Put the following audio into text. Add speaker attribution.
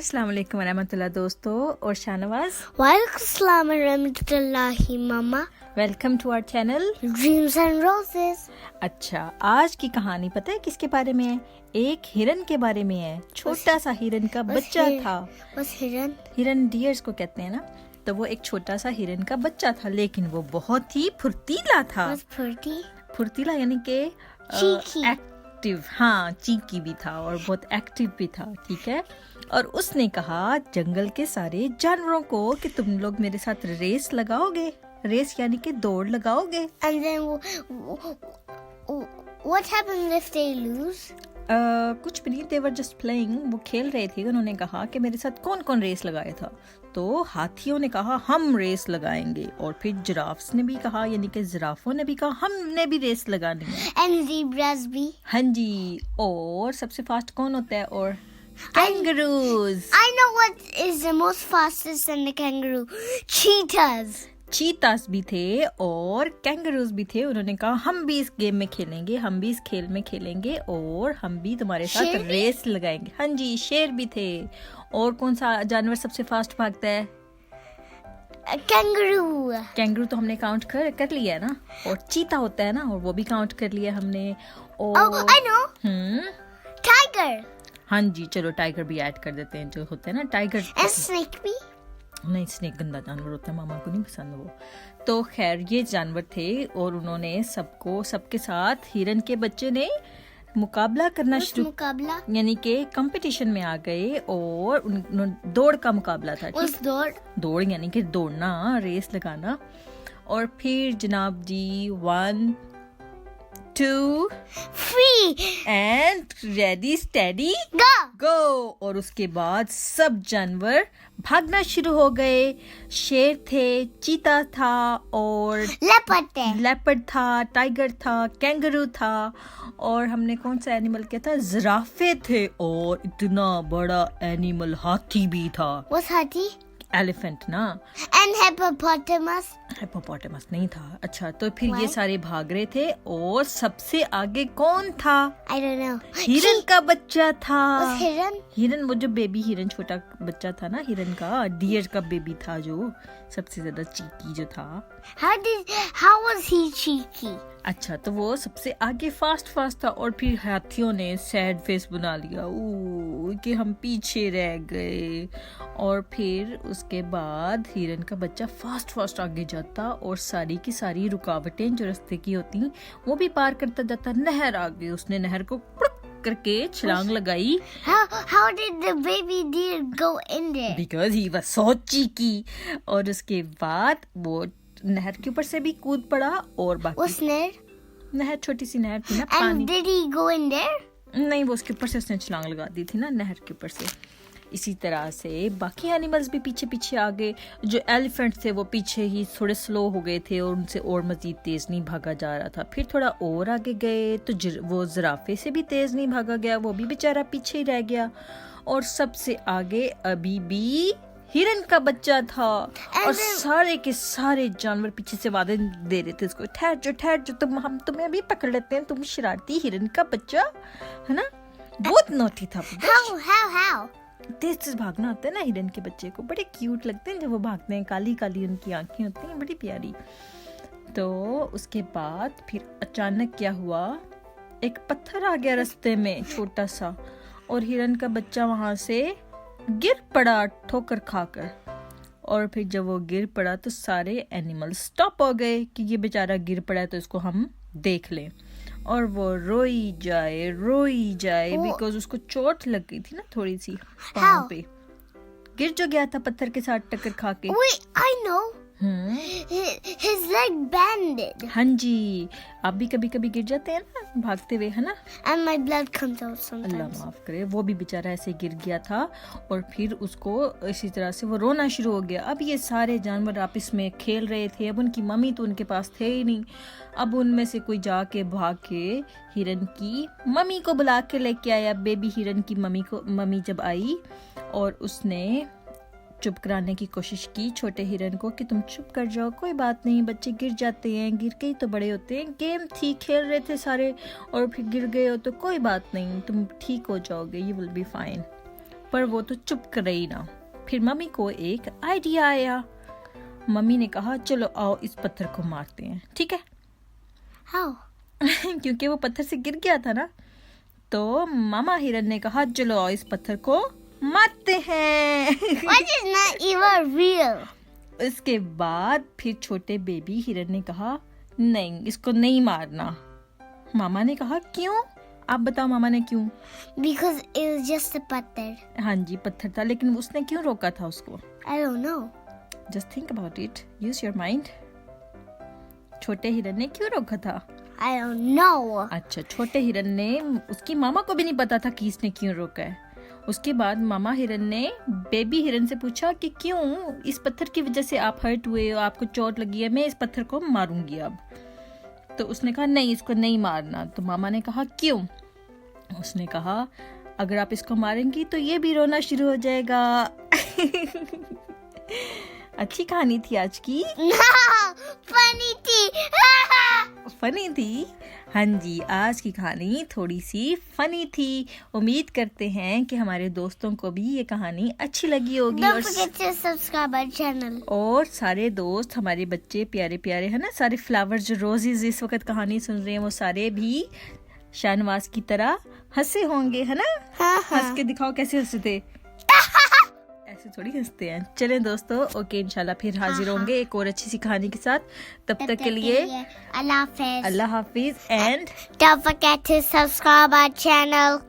Speaker 1: अस्सलाम वालेकुम वरहमतुल्लाह दोस्तों और शाहनवाज।
Speaker 2: वालेकुम अस्सलाम रहमतुल्लाहि मामा।
Speaker 1: Welcome to our channel
Speaker 2: dreams and roses.
Speaker 1: अच्छा, आज की कहानी पता है किसके बारे में है? एक हिरन के बारे में है। छोटा सा हिरन का बच्चा था।
Speaker 2: बस हिरन
Speaker 1: हिरन डियर्स को कहते हैं ना। तो वो एक छोटा सा हिरन का बच्चा था, लेकिन वो बहुत ही फुर्तीला था।
Speaker 2: बस
Speaker 1: फुर्तीला यानी कि एक्टिव, हाँ चीकी भी था और बहुत एक्टिव भी था, ठीक है। और उसने कहा जंगल के सारे जानवरों को कि तुम लोग मेरे साथ रेस लगाओगे। रेस यानी कि दौड़ लगाओगे।
Speaker 2: And then what happens if they lose?
Speaker 1: कुछ भी नहीं, they were just playing, वो खेल रहे थे। उन्होंने कहा कि मेरे साथ कौन कौन रेस लगाया था। तो हाथियों ने कहा हम रेस लगाएंगे, और फिर जिराफ्स ने भी कहा, यानी कि जिराफों ने भी कहा हमने भी रेस लगानी है।
Speaker 2: And zebras भी।
Speaker 1: हाँ जी, और सबसे फास्ट कौन होता है? और kangaroos।
Speaker 2: I know what is the most fastest than the kangaroo. Cheetahs.
Speaker 1: चीतास भी थे और कैंगरूज भी थे। उन्होंने कहा हम भी इस गेम में खेलेंगे, हम भी इस खेल में खेलेंगे और हम भी तुम्हारे साथ
Speaker 2: शेर
Speaker 1: रेस लगाएंगे। हाँ जी, शेर भी थे। और कौन सा जानवर सबसे फास्ट भागता है?
Speaker 2: A kangaroo.
Speaker 1: कैंगरू तो हमने काउंट कर लिया है ना। और चीता होता है ना, और वो भी काउंट कर लिया हमने। और
Speaker 2: Oh, I know. Tiger.
Speaker 1: हाँ जी, चलो टाइगर भी ऐड कर देते हैं, जो होते हैं ना टाइगर।
Speaker 2: And snake भी।
Speaker 1: नहीं, स्नेक गंदा जानवर होता है, मामा को नहीं पसंद वो। तो खैर ये जानवर थे और उन्होंने सबके साथ हिरन के बच्चे ने मुकाबला करना शुरू,
Speaker 2: मुकाबला
Speaker 1: यानी कि कंपटीशन में आ गए। और उन्होंने दौड़ का मुकाबला था।
Speaker 2: उस
Speaker 1: दौड़ यानी कि दौड़ना, रेस लगाना। और फिर जनाब जी 1 2
Speaker 2: 3
Speaker 1: एंड रेडी स्टेडी
Speaker 2: go.
Speaker 1: और उसके बाद सब जानवर भागना शुरू हो गए। शेर थे, चीता था, और लेपर्ड था, टाइगर था, कैंगरू था, और हमने कौन सा एनिमल किया था? जिराफे थे, और इतना बड़ा एनिमल हाथी भी था।
Speaker 2: What's हाथी?
Speaker 1: एलिफेंट ना।
Speaker 2: And hippopotamus.
Speaker 1: हिप्पोपोटामस नहीं था। अच्छा, तो फिर ये सारे भाग रहे थे और सबसे आगे कौन था?
Speaker 2: I don't know.
Speaker 1: हिरन का बच्चा था। हिरन, वो जो बेबी हिरन, छोटा बच्चा था ना हिरन का, डियर का बेबी था, जो सबसे ज्यादा चीकी जो था।
Speaker 2: How was he cheeky?
Speaker 1: अच्छा, तो वो सबसे आगे फास्ट था। और फिर हाथियों ने सैड फेस बना लिया कि हम पीछे रह गए। और फिर उसके बाद हिरन का बच्चा फास्ट आगे जाता और सारी की सारी रुकावटें जो रास्ते की होती वो भी पार करता जाता। नहर आ गई, उसने नहर को करके छलांग लगाई।
Speaker 2: How did the baby deer go in there?
Speaker 1: Because he was so cheeky। और उसके बाद वो नहर के ऊपर से भी कूद पड़ा। और बाकी नहर छोटी सी नहर थी ना, पानी।
Speaker 2: And did he go in there?
Speaker 1: नहीं, वो उसके ऊपर से उसने छलांग लगा दी थी ना, नहर के ऊपर से। इसी तरह से बाकी एनिमल्स भी पीछे आ गए। जो एलिफेंट थे वो पीछे ही थोड़े स्लो हो गए थे और उनसे और मजीद तेज नहीं भागा जा रहा था। फिर थोड़ा और आगे गए तो वो जिराफे से भी तेज नहीं भागा गया, वो भी बेचारा पीछे ही रह गया। और सबसे आगे अभी भी हिरन का बच्चा था। और सारे के सारे जानवर पीछे से वादे दे रहे थे उसको, ठहर जो, हम तुम्हें अभी पकड़ लेते हैं, तुम शरारती हिरन का बच्चा, है ना। बहुत नोटी था।
Speaker 2: How?
Speaker 1: तेज भागना होता है ना हिरन के बच्चे को, बड़े क्यूट लगते हैं जब वो भागते हैं। काली उनकी आंखें होती हैं, बड़ी प्यारी। तो उसके बाद फिर अचानक क्या हुआ, एक पत्थर आ गया रास्ते में, छोटा सा, और हिरन का बच्चा वहां से गिर पड़ा ठोकर खाकर। और फिर जब वो गिर पड़ा तो सारे एनिमल स्टॉप हो गए कि ये बेचारा गिर पड़ा है तो इसको हम देख लें। और वो रोई जाए बिकॉज उसको चोट लग गई थी ना थोड़ी सी पाँव पे। गिर जो गया था पत्थर के साथ टक्कर खा के।
Speaker 2: Wait, I know. His leg bended.
Speaker 1: हाँ जी, आप भी कभी गिर जाते हैं ना भागते हुए, है ना।
Speaker 2: And my blood comes out sometimes.
Speaker 1: अल्लाह माफ करे, वो भी बेचारा ऐसे गिर गया था। और फिर उसको इसी तरह से वो रोना शुरू हो गया। अब ये सारे जानवर आपस में खेल रहे थे। अब उनकी मम्मी तो उनके पास थे ही नहीं। अब उनमें से कोई जाके भाग के हिरन की मम्मी को बुला के लेके आया। बेबी हिरन की मम्मी जब आई और उसने चुप कराने की कोशिश की छोटे हिरन को कि तुम चुप कर जाओ, कोई बात नहीं, बच्चे गिर जाते हैं, गिर के ही तो बड़े होते हैं, गेम थी, खेल रहे थे सारे और फिर गिर गए हो तो कोई बात नहीं, तुम ठीक हो जाओगे, यू विल बी फाइन। पर वो तो चुप कर रही ना। फिर मम्मी को एक आइडिया आया। मम्मी ने कहा चलो आओ इस पत्थर को मारते हैं, ठीक है?
Speaker 2: How?
Speaker 1: क्योंकि वो पत्थर से गिर गया था ना। तो मामा हिरन ने कहा चलो आओ इस पत्थर को मारते हैं।
Speaker 2: What is not even real?
Speaker 1: उसके बाद फिर छोटे बेबी हिरन ने कहा नहीं, इसको नहीं मारना। मामा ने कहा क्यों? आप बताओ मामा ने क्यों?
Speaker 2: Because it was just a पत्थर.
Speaker 1: हाँ जी, पत्थर था, लेकिन उसने क्यों रोका था उसको?
Speaker 2: I don't know.
Speaker 1: Just think about it. Use your mind. छोटे हिरन ने क्यों रोका था?
Speaker 2: I don't know.
Speaker 1: अच्छा, छोटे हिरन ने, उसकी मामा को भी नहीं पता था कि इसने क्यों रोका है। उसके बाद मामा हिरन ने बेबी हिरन से पूछा कि क्यों इस पत्थर की वजह से आप हर्ट हुए हो, आपको चोट लगी है, मैं इस पत्थर को मारूंगी अब। तो उसने कहा नहीं, इसको नहीं मारना। तो मामा ने कहा क्यों? उसने कहा अगर आप इसको मारेंगी तो ये भी रोना शुरू हो जाएगा। अच्छी कहानी थी आज की।
Speaker 2: No, funny थी.
Speaker 1: फनी थी। हाँ जी, आज की कहानी थोड़ी सी फनी थी। उम्मीद करते हैं कि हमारे दोस्तों को भी ये कहानी अच्छी लगी होगी।
Speaker 2: Don't forget to subscribe our channel.
Speaker 1: और सारे दोस्त, हमारे बच्चे प्यारे प्यारे है ना, सारे फ्लावर्स जो रोजेज इस वक्त कहानी सुन रहे हैं, वो सारे भी शाहनवाज की तरह हंसे होंगे, है ना? हंस के दिखाओ कैसे हंसे थे। ऐसे थोड़ी हंसते हैं। चलें दोस्तों, ओके, इंशाल्लाह फिर हाजिर होंगे एक और अच्छी सी कहानी के साथ। तब तक के लिए
Speaker 2: अल्लाह हाफिज.
Speaker 1: अल्लाह हाफिज and
Speaker 2: Don't forget to subscribe our channel.